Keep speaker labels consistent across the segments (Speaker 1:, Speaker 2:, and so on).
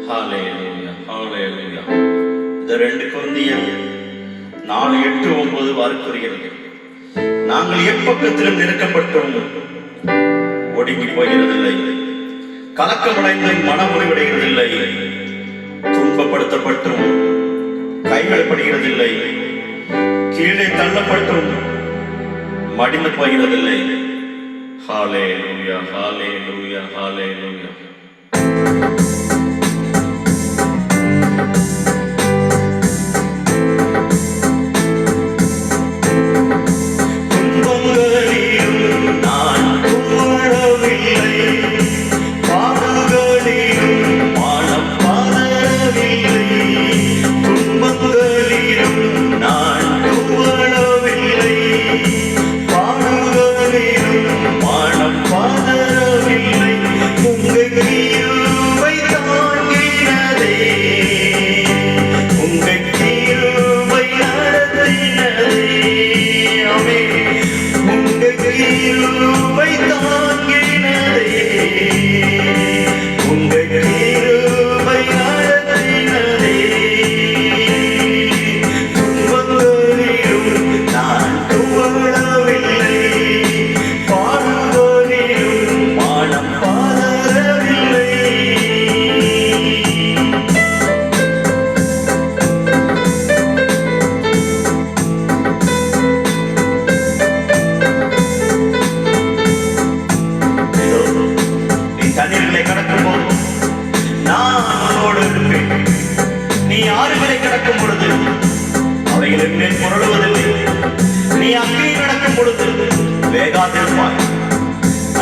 Speaker 1: ஹalleluya ஹalleluya. இந்த 2 கொரிந்தியர் 4:8-9 வார்த்தைகள், நாங்கள் எப்பக்கத்திலும் நெருக்கப்பட்டோம், ஒடுங்கி போகிறதில்லை, கலக்கமடைந்து மனமுறிவடைகிறதில்லை, துன்பப்படுத்தப்பட்டும் கைவிடப்படுகிறதில்லை, கீழே தள்ளப்பட்டும் மடிந்து போகிறதில்லை. ஹalleluya ஹalleluya ஹalleluya.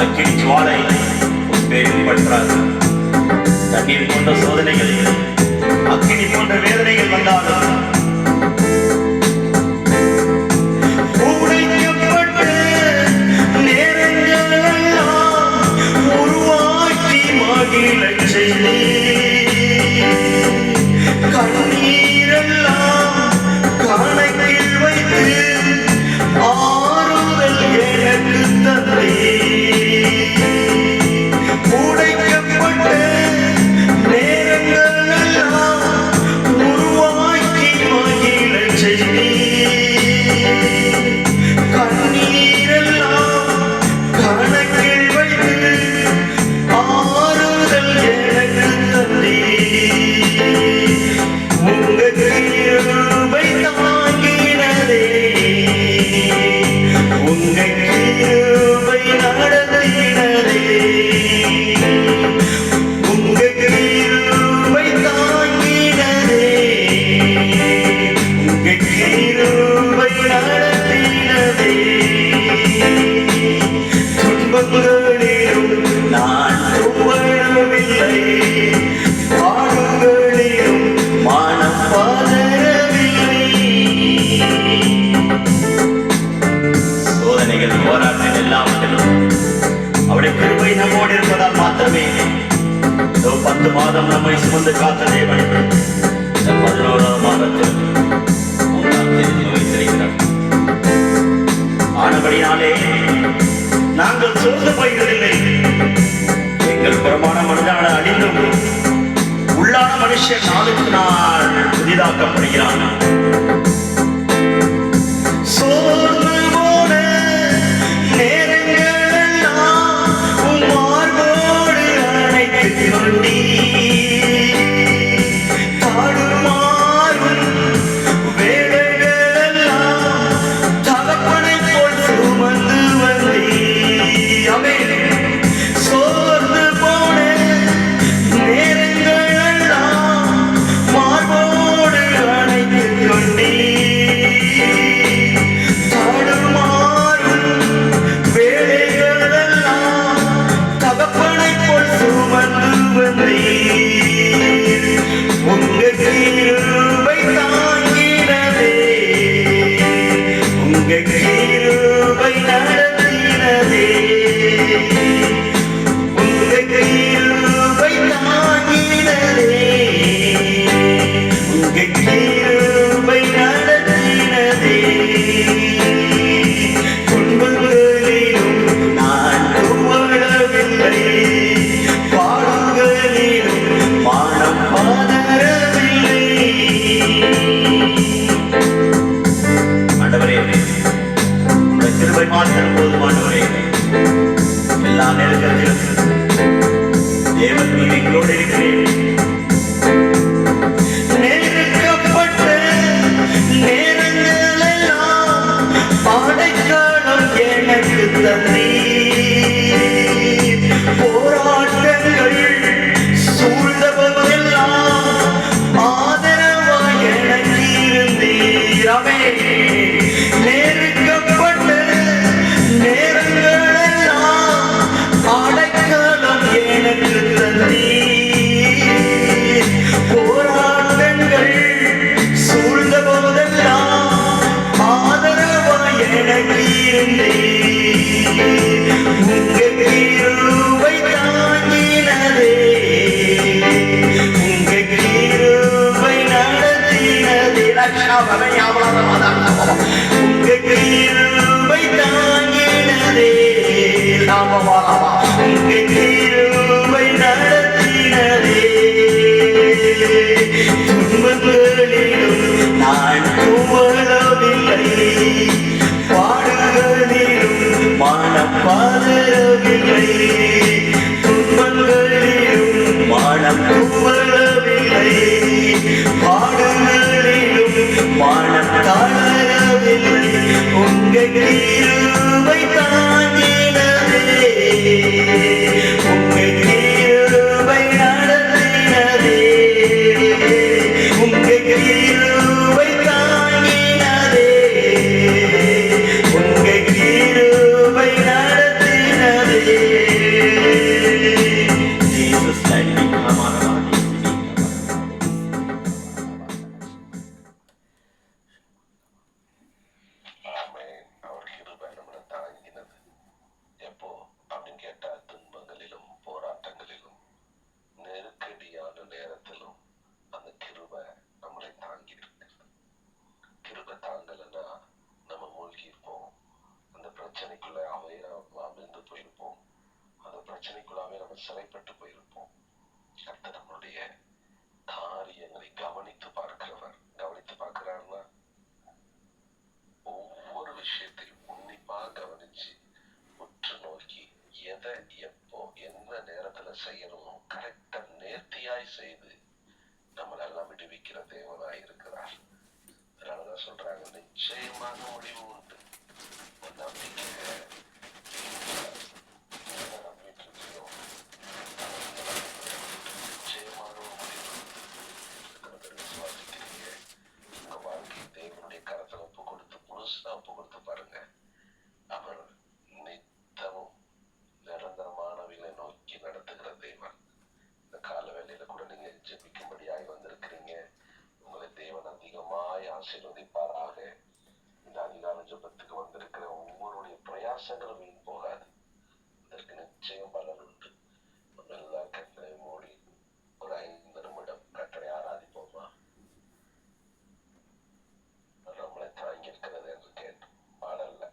Speaker 1: அக்கினி ஜுவாலை பேரில் பற்றாது. தண்ணீர் போன்ற சோதனைகள், அக்கினி போன்ற வேதனைகள் வந்தாலும் உருவாக்கி மகிழச் செய்தி கண்ணீரெல்லாம் கணக்கில் வைத்து ஆறுதல் எனக்கு தந்தை. இதோ 10 மாதம் நம்மை சுமந்து காத்த தேவன் 11ஆம் மாதத்தில் 3ஆம் தேதி வைத்திருக்கிறார். ஆனபடினாலே நாங்கள் சோர்ந்து போகிறதில்லை. எங்கள் புறமான மனிதனான அழிந்தும் உள்ளான மனுஷன் நாளுக்கு நாள் புதிதாக்கப்படுகிறான்.
Speaker 2: Amen.
Speaker 1: நாமமானவா உங்க கிருபை நடத்தினதே துன்பங்களிலும் நான் துவளவில்லை பாடுகளிலும் மனம் பதறவில்லை துன்பங்களிலும் மனம் துவளவில்லை பாடுகளிலும் மனம் தளரவில்லை உங்க கிருபை தாங்கினதே உங்க கிருபை நடத்தினதே உங்க கிருபை தாங்கினதே உங்க கிருபை நடத்தினதே Jesus led me
Speaker 2: அவர் கிருபை நம்மளை தாங்கினது எப்போ அப்படின்னு கேட்டா துன்பங்களிலும் போராட்டங்களிலும் நெருக்கடியான நேரத்திலும் அந்த கிருபை நம்மளை தாங்கி இருக்கிறது. கிருபை தாங்கலைன்னா நம்ம மூழ்கி இருப்போம். அந்த பிரச்சனைக்குள்ள அமிழ்ந்து போயிருப்போம். அந்த பிரச்சனைக்குள்ளாவே நம்ம சிறைப்பட்டு போயிருப்போம். கர்த்தர் நம்மளுடைய காரியங்களை கவனித்து பார்க்கிறவர். கவனித்து பார்க்கிறாருன்னா ஒவ்வொரு விஷயத்தையும் உன்னிப்பா கவனிச்சு உற்று நோக்கி எதை எப்போ எந்த நேரத்துல செய்யணும் கரெக்டா நேர்த்தியாய் செய்து நம்மளெல்லாம் விடுவிக்கிற தேவனாய் இருக்கிறார். அதனாலதான் சொல்றாங்க நிச்சயமாக முடிவு உண்டு. நம்பிக்கை நம்பிட்டு இருக்கியோ நிச்சயமாக முடிவு விசுவாசிக்கிறீங்க. உங்க வாழ்க்கை தேவனுடைய கரத்தை ஒப்பு கொடுத்து முழுசா ஒப்பு கொடுத்து பாருங்க. அவர் நித்தமும் நிரந்தரமானவர்களை நோக்கி நடத்துகிற தேவன். இந்த கால வேளையில கூட நீங்க ஜெபிக்கும்படியாய் வந்திருக்கிறீங்க. உங்களை தேவன் அதிகமாய் ஆசீர்வதிப்பாராக. இந்த அதிகால ஜெபத்துக்கு வந்திருக்கிற ஒவ்வொருடைய பிரயாசங்களும் வீண் போகாது. இதற்கு நிச்சயம் பலன் உண்டு. எல்லா கட்டளை மூடி ஒரு 5 நிமிடம் கட்டளை ஆராதிப்போமா? நம்மளை தாங்கி இருக்கிறது என்று கேட்டு பாடல்ல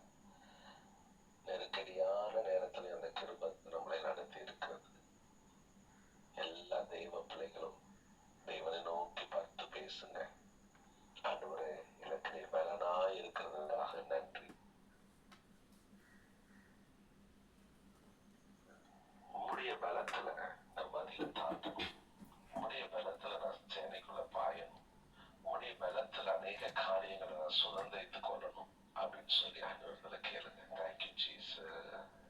Speaker 2: நெருக்கடியான நேரத்தில் அந்த கிருபை நம்மளை நடத்தி இருக்கிறது. எல்லா தெய்வ பிள்ளைகளும் தெய்வனை நோக்கி பார்த்து பேசுங்க. ஆண்டவரே எனக்கு பலனாய் இருக்கிறதுக்காக நன்றி. உம்முடைய பலத்துல நம்ம அதில் தாண்டணும். உம்முடைய பலத்துல நான் சேனைக்குள்ள பாயணும். உம்முடைய பலத்துல அநேக காரியங்களை நான் சுதந்திரித்துக் கொள்ளணும் அப்படின்னு சொல்லி ஆண்டவரத்துல கேளுங்க. Thank you Jesus.